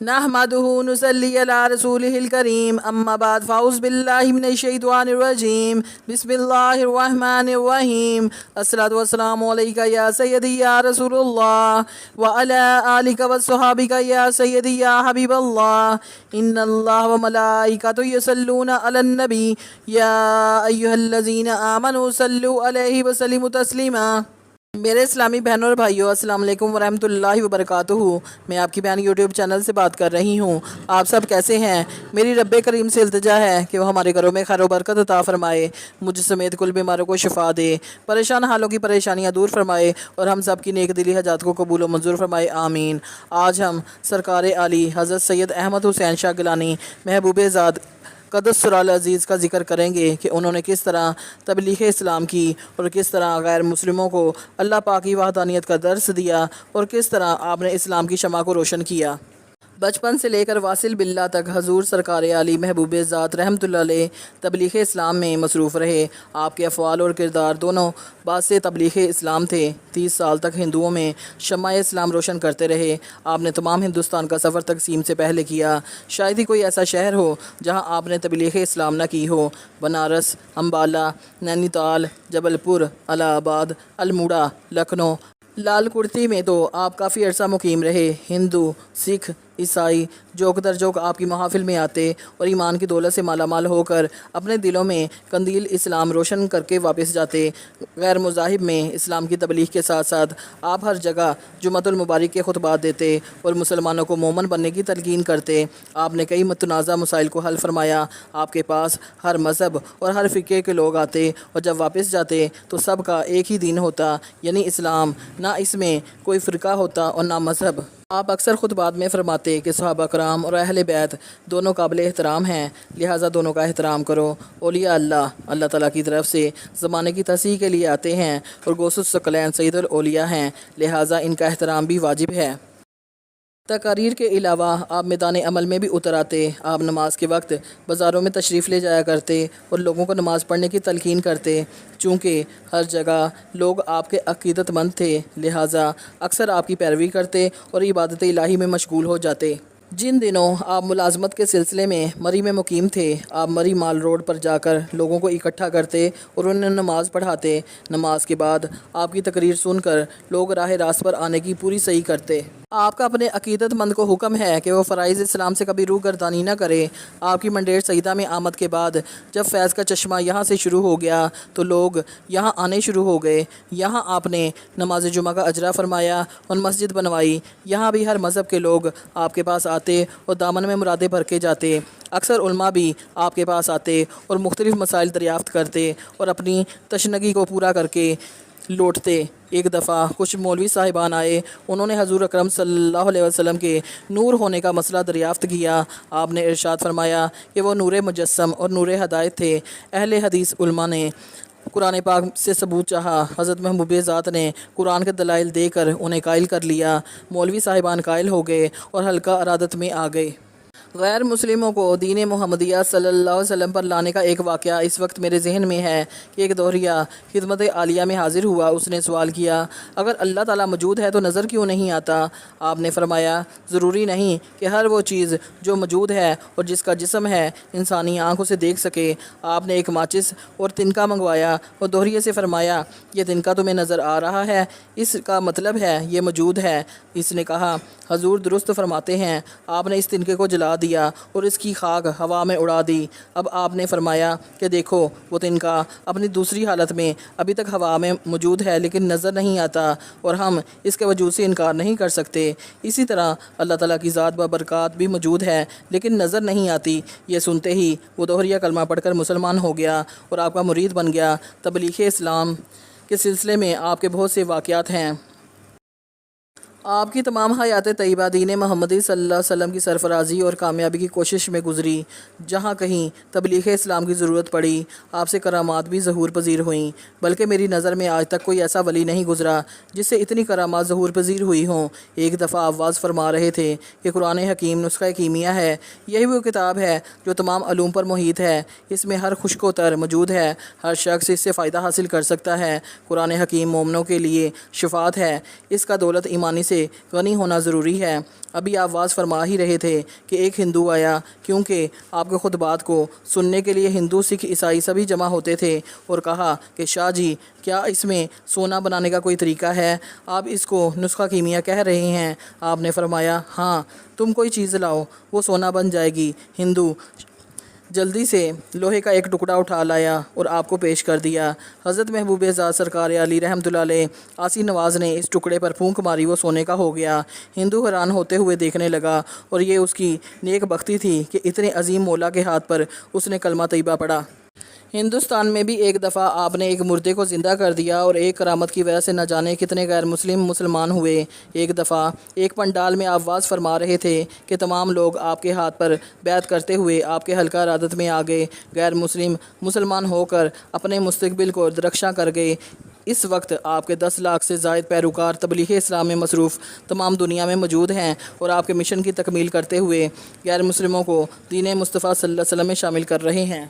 نحمده نصلي على رسوله الكريم اما بعد فاعوذ بالله من الشيطان الرجيم بسم الله الرحمن الرحيم الصلاة والسلام عليك يا سيدي يا رسول الله وعلى آلك وصحابك يا سيدي يا حبيب الله إن الله وملائكته يصلون على النبي يا أيها الذين آمنوا صلوا عليه وسلموا تسليما۔ میرے اسلامی بہنوں اور بھائیوں، السلام علیکم ورحمۃ اللہ وبرکاتہ۔ میں آپ کی بہن یوٹیوب چینل سے بات کر رہی ہوں۔ آپ سب کیسے ہیں؟ میری رب کریم سے التجا ہے کہ وہ ہمارے گھروں میں خیر و برکت عطا فرمائے، مجھ سمیت کل بیماروں کو شفا دے، پریشان حالوں کی پریشانیاں دور فرمائے اور ہم سب کی نیک دلی حاجات کو قبول و منظور فرمائے، آمین۔ آج ہم سرکار عالی حضرت سید احمد حسین شاہ گیلانی محبوب ذات قدس سرہ العزیز کا ذکر کریں گے کہ انہوں نے کس طرح تبلیغ اسلام کی اور کس طرح غیر مسلموں کو اللہ پاک کی وحدانیت کا درس دیا اور کس طرح آپ نے اسلام کی شمع کو روشن کیا۔ بچپن سے لے کر واصل باللہ تک حضور سرکار عالی محبوب ذات رحمۃ اللہ علیہ تبلیغ اسلام میں مصروف رہے۔ آپ کے افعال اور کردار دونوں باعث تبلیغ اسلام تھے۔ 30 سال تک ہندوؤں میں شمع اسلام روشن کرتے رہے۔ آپ نے تمام ہندوستان کا سفر تقسیم سے پہلے کیا۔ شاید ہی کوئی ایسا شہر ہو جہاں آپ نے تبلیغ اسلام نہ کی ہو۔ بنارس، امبالہ، نینی تال، جبل پور، الہ آباد، الموڑا، لکھنؤ، لال کرتی میں تو آپ کافی عرصہ مقیم رہے۔ ہندو، سکھ، عیسائی جوک در جوک آپ کی محافل میں آتے اور ایمان کی دولت سے مالا مال ہو کر اپنے دلوں میں قندیل اسلام روشن کر کے واپس جاتے۔ غیر مذاہب میں اسلام کی تبلیغ کے ساتھ ساتھ آپ ہر جگہ جمعۃ المبارک کے خطبات دیتے اور مسلمانوں کو مومن بننے کی تلقین کرتے۔ آپ نے کئی متنازع مسائل کو حل فرمایا۔ آپ کے پاس ہر مذہب اور ہر فرقے کے لوگ آتے اور جب واپس جاتے تو سب کا ایک ہی دین ہوتا، یعنی اسلام۔ نہ اس میں کوئی فرقہ ہوتا اور نہ مذہب۔ آپ اکثر خطبات میں فرماتے کہ صحابہ کرام اور اہل بیت دونوں قابل احترام ہیں، لہٰذا دونوں کا احترام کرو۔ اولیاء اللہ تعالیٰ کی طرف سے زمانے کی تصحیح کے لیے آتے ہیں اور غوث الثقلین سید الاولیاء ہیں، لہٰذا ان کا احترام بھی واجب ہے۔ تقاریر کے علاوہ آپ میدان عمل میں بھی اتر آتے۔ آپ نماز کے وقت بازاروں میں تشریف لے جایا کرتے اور لوگوں کو نماز پڑھنے کی تلقین کرتے۔ چونکہ ہر جگہ لوگ آپ کے عقیدت مند تھے، لہٰذا اکثر آپ کی پیروی کرتے اور عبادت الہی میں مشغول ہو جاتے۔ جن دنوں آپ ملازمت کے سلسلے میں مری میں مقیم تھے، آپ مری مال روڈ پر جا کر لوگوں کو اکٹھا کرتے اور انہیں نماز پڑھاتے۔ نماز کے بعد آپ کی تقریر سن کر لوگ راہ راست پر آنے کی پوری صحیح کرتے۔ آپ کا اپنے عقیدت مند کو حکم ہے کہ وہ فرائض اسلام سے کبھی روح گردانی نہ کرے۔ آپ کی منڈیر سیدہ میں آمد کے بعد جب فیض کا چشمہ یہاں سے شروع ہو گیا تو لوگ یہاں آنے شروع ہو گئے۔ یہاں آپ نے نماز جمعہ کا اجرا فرمایا اور مسجد بنوائی۔ یہاں بھی ہر مذہب کے لوگ آپ کے پاس آتے اور دامن میں مرادیں بھر کے جاتے۔ اکثر علماء بھی آپ کے پاس آتے اور مختلف مسائل دریافت کرتے اور اپنی تشنگی کو پورا کر کے لوٹتے۔ ایک دفعہ کچھ مولوی صاحبان آئے، انہوں نے حضور اکرم صلی اللہ علیہ وسلم کے نور ہونے کا مسئلہ دریافت کیا۔ آپ نے ارشاد فرمایا کہ وہ نور مجسم اور نور ہدایت تھے۔ اہل حدیث علماء نے قرآن پاک سے ثبوت چاہا، حضرت محبوب ذات نے قرآن کے دلائل دے کر انہیں قائل کر لیا۔ مولوی صاحبان قائل ہو گئے اور حلقہ ارادت میں آ گئے۔ غیر مسلموں کو دین محمدیہ صلی اللہ علیہ وسلم پر لانے کا ایک واقعہ اس وقت میرے ذہن میں ہے کہ ایک دوہریہ خدمت عالیہ میں حاضر ہوا۔ اس نے سوال کیا، اگر اللہ تعالیٰ موجود ہے تو نظر کیوں نہیں آتا؟ آپ نے فرمایا، ضروری نہیں کہ ہر وہ چیز جو موجود ہے اور جس کا جسم ہے انسانی آنکھ اسے دیکھ سکے۔ آپ نے ایک ماچس اور تنکا منگوایا اور دوہریے سے فرمایا، یہ تنکا تمہیں نظر آ رہا ہے، اس کا مطلب ہے یہ موجود ہے۔ اس نے کہا، حضور درست فرماتے ہیں۔ آپ نے اس تنکے کو جلا دیا اور اس کی خاک ہوا میں اڑا دی۔ اب آپ نے فرمایا کہ دیکھو، وہ تنکا اپنی دوسری حالت میں ابھی تک ہوا میں موجود ہے لیکن نظر نہیں آتا اور ہم اس کے وجود سے انکار نہیں کر سکتے۔ اسی طرح اللہ تعالیٰ کی ذات بابرکات بھی موجود ہے لیکن نظر نہیں آتی۔ یہ سنتے ہی وہ دوہریہ کلمہ پڑھ کر مسلمان ہو گیا اور آپ کا مرید بن گیا۔ تبلیغ اسلام کے سلسلے میں آپ کے بہت سے واقعات ہیں۔ آپ کی تمام حیات طیبہ دین محمدی صلی اللہ علیہ وسلم کی سرفرازی اور کامیابی کی کوشش میں گزری۔ جہاں کہیں تبلیغ اسلام کی ضرورت پڑی، آپ سے کرامات بھی ظہور پذیر ہوئیں، بلکہ میری نظر میں آج تک کوئی ایسا ولی نہیں گزرا جس سے اتنی کرامات ظہور پذیر ہوئی ہوں۔ ایک دفعہ آپ واضح فرما رہے تھے کہ قرآن حکیم نسخہ کیمیا ہے۔ یہی وہ کتاب ہے جو تمام علوم پر محیط ہے۔ اس میں ہر خشک و تر موجود ہے، ہر شخص اس سے فائدہ حاصل کر سکتا ہے۔ قرآن حکیم مومنوں کے لیے شفاعت ہے۔ اس کا دولت ایمانی سے سے غنی ہونا ضروری ہے۔ ابھی آپ واز فرما ہی رہے تھے کہ ایک ہندو آیا، کیونکہ آپ کے خطبات کو سننے کے لیے ہندو، سکھ، عیسائی سبھی جمع ہوتے تھے، اور کہا کہ شاہ جی کیا اس میں سونا بنانے کا کوئی طریقہ ہے؟ آپ اس کو نسخہ کیمیا کہہ رہے ہیں؟ آپ نے فرمایا ہاں، تم کوئی چیز لاؤ، وہ سونا بن جائے گی۔ ہندو جلدی سے لوہے کا ایک ٹکڑا اٹھا لایا اور آپ کو پیش کر دیا۔ حضرت محبوب ذات سرکار علی رحمۃ اللہ علیہ آسی نواز نے اس ٹکڑے پر پھونک ماری، وہ سونے کا ہو گیا۔ ہندو حیران ہوتے ہوئے دیکھنے لگا، اور یہ اس کی نیک بختی تھی کہ اتنے عظیم مولا کے ہاتھ پر اس نے کلمہ طیبہ پڑھا۔ ہندوستان میں بھی ایک دفعہ آپ نے ایک مردے کو زندہ کر دیا، اور ایک کرامت کی وجہ سے نہ جانے کتنے غیر مسلم مسلمان ہوئے۔ ایک دفعہ ایک پنڈال میں آپ واز فرما رہے تھے کہ تمام لوگ آپ کے ہاتھ پر بیعت کرتے ہوئے آپ کے حلقہ ارادت میں آ گئے، غیر مسلم مسلمان ہو کر اپنے مستقبل کو درخشاں کر گئے۔ اس وقت آپ کے 10 لاکھ سے زائد پیروکار تبلیغ اسلام میں مصروف تمام دنیا میں موجود ہیں، اور آپ کے مشن کی تکمیل کرتے ہوئے غیر مسلموں کو دین مصطفیٰ صلی اللہ علیہ وسلم میں شامل کر رہے ہیں۔